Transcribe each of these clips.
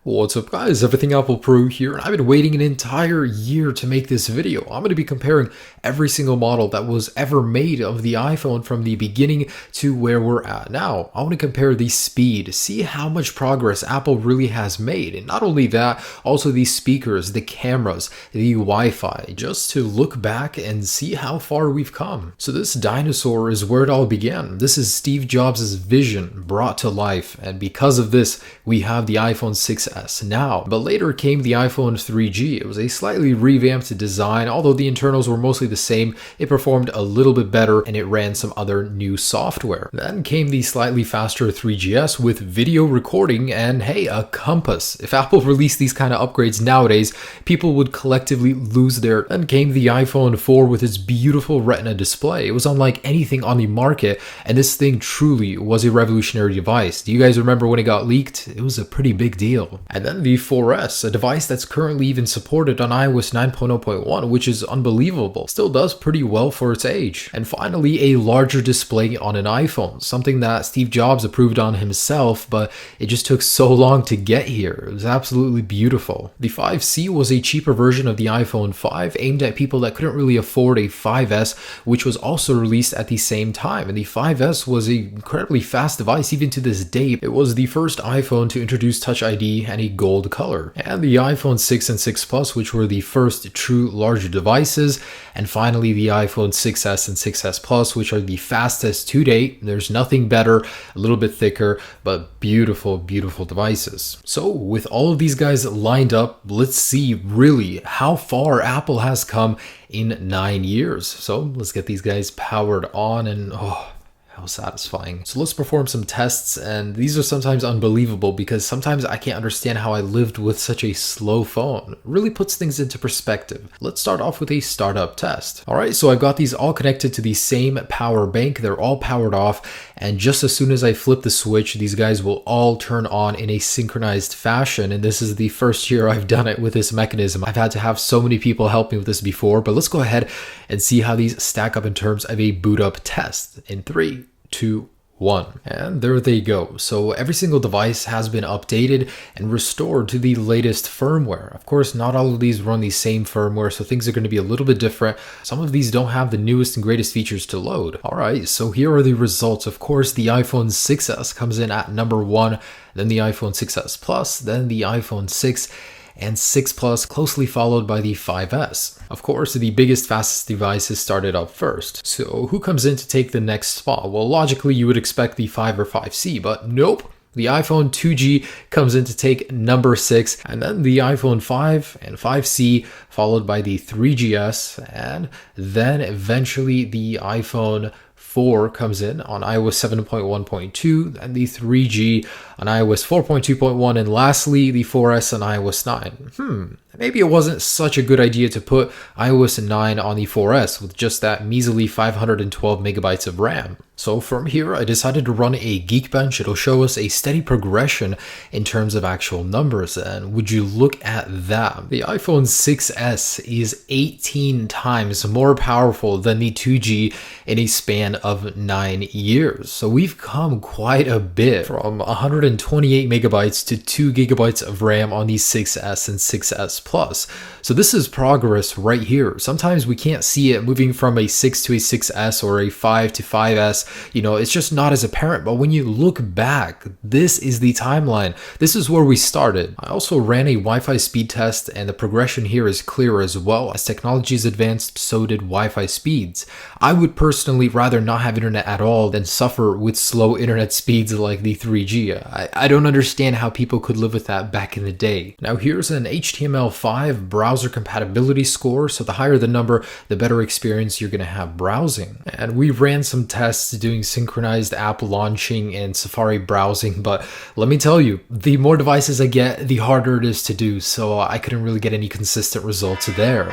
What's up guys, Everything Apple Pro here, and I've been waiting an entire year to make this video. I'm going to be comparing every single model that was ever made of the iPhone from the beginning to where we're at now. I want to compare the speed, see how much progress Apple really has made, and not only that, also the speakers, the cameras, the Wi-Fi, just to look back and see how far we've come. So this dinosaur is where it all began. This is Steve Jobs' vision brought to life, and because of this, we have the iPhone 6S now. But later came the iPhone 3G. It was a slightly revamped design, although the internals were mostly the same. It performed a little bit better and it ran some other new software. Then came the slightly faster 3GS with video recording and hey, a compass. If Apple released these kind of upgrades nowadays, people would collectively lose their. Then came the iPhone 4 with its beautiful Retina display. It was unlike anything on the market, and this thing truly was a revolutionary device. Do you guys remember when it got leaked? It was a pretty big deal. And then the 4S, a device that's currently even supported on iOS 9.0.1, which is unbelievable. Still does pretty well for its age. And finally, a larger display on an iPhone, something that Steve Jobs approved on himself, but it just took so long to get here. It was absolutely beautiful. The 5C was a cheaper version of the iPhone 5, aimed at people that couldn't really afford a 5S, which was also released at the same time. And the 5S was an incredibly fast device even to this day. It was the first iPhone to introduce Touch ID and a gold color, and the iPhone 6 and 6 Plus, which were the first true larger devices, and finally the iPhone 6S and 6S Plus, which are the fastest to date. There's nothing better, a little bit thicker, but beautiful devices. So with all of these guys lined up, let's see really how far Apple has come in 9 years. So let's get these guys powered on, and how satisfying. So let's perform some tests, and these are sometimes unbelievable because sometimes I can't understand how I lived with such a slow phone. It really puts things into perspective. Let's start off with a startup test. Alright, so I've got these all connected to the same power bank. They're all powered off, and just as soon as I flip the switch, these guys will all turn on in a synchronized fashion, and this is the first year I've done it with this mechanism. I've had to have so many people help me with this before, but let's go ahead and see how these stack up in terms of a boot up test. In 3, 2, 1. And there they go. So every single device has been updated and restored to the latest firmware. Of course, not all of these run the same firmware, so things are going to be a little bit different. Some of these don't have the newest and greatest features to load. Alright, so here are the results. Of course, the iPhone 6S comes in at number 1, then the iPhone 6S Plus, then the iPhone 6, and 6 Plus, closely followed by the 5S. Of course, the biggest, fastest devices started up first. So who comes in to take the next spot? Well, logically, you would expect the 5 or 5C, but nope. The iPhone 2G comes in to take number 6, and then the iPhone 5 and 5C, followed by the 3GS, and then eventually the iPhone 4 comes in on iOS 7.1.2, and the 3G on iOS 4.2.1, and lastly the 4S on iOS 9. Maybe it wasn't such a good idea to put iOS 9 on the 4S with just that measly 512 megabytes of RAM. So from here, I decided to run a Geekbench. It'll show us a steady progression in terms of actual numbers, and would you look at that? The iPhone 6S is 18 times more powerful than the 2G in a span of 9 years. So we've come quite a bit, from 128 megabytes to 2 gigabytes of RAM on the 6S and 6S Plus. So this is progress right here. Sometimes we can't see it moving from a 6 to a 6S or a 5 to 5S. You know, it's just not as apparent, but when you look back, this is the timeline. This is where we started. I also ran a Wi-Fi speed test, and the progression here is clear as well. As technologies advanced, so did Wi-Fi speeds. I would personally rather not have internet at all than suffer with slow internet speeds like the 3G. I don't understand how people could live with that back in the day. Now here's an HTML5 browser compatibility score, so the higher the number, the better experience you're going to have browsing. And we ran some tests doing synchronized app launching and Safari browsing, but let me tell you, the more devices I get, the harder it is to do, so I couldn't really get any consistent results there.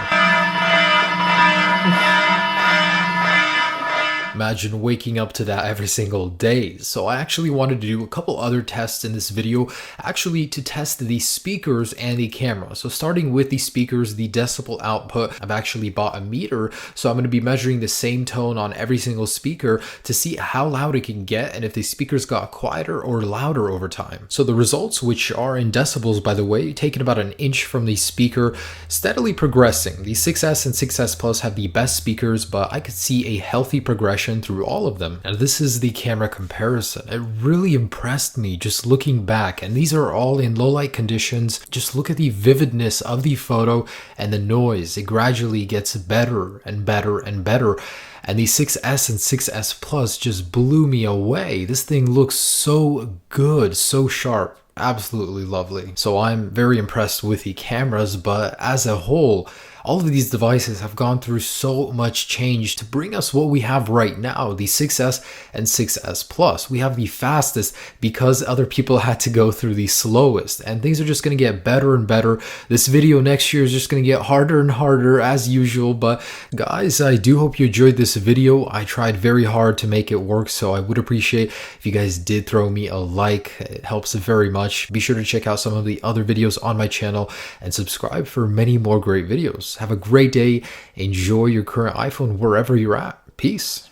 Imagine waking up to that every single day. So I actually wanted to do a couple other tests in this video, actually to test the speakers and the camera. So starting with the speakers, the decibel output, I've actually bought a meter. So I'm going to be measuring the same tone on every single speaker to see how loud it can get and if the speakers got quieter or louder over time. So the results, which are in decibels by the way, taken about an inch from the speaker, steadily progressing. The 6S and 6S Plus have the best speakers, but I could see a healthy progression through all of them. And this is the camera comparison. It really impressed me just looking back, and these are all in low light conditions. Just look at the vividness of the photo and the noise. It gradually gets better and better and better. And the 6S and 6S Plus just blew me away. This thing looks so good, so sharp. Absolutely lovely. So I'm very impressed with the cameras, but as a whole, all of these devices have gone through so much change to bring us what we have right now, the 6S and 6S Plus. We have the fastest because other people had to go through the slowest, and things are just going to get better and better. This video next year is just going to get harder and harder as usual, but guys, I do hope you enjoyed this video. I tried very hard to make it work, so I would appreciate if you guys did throw me a like. It helps very much. Be sure to check out some of the other videos on my channel and subscribe for many more great videos. Have a great day. Enjoy your current iPhone wherever you're at. Peace.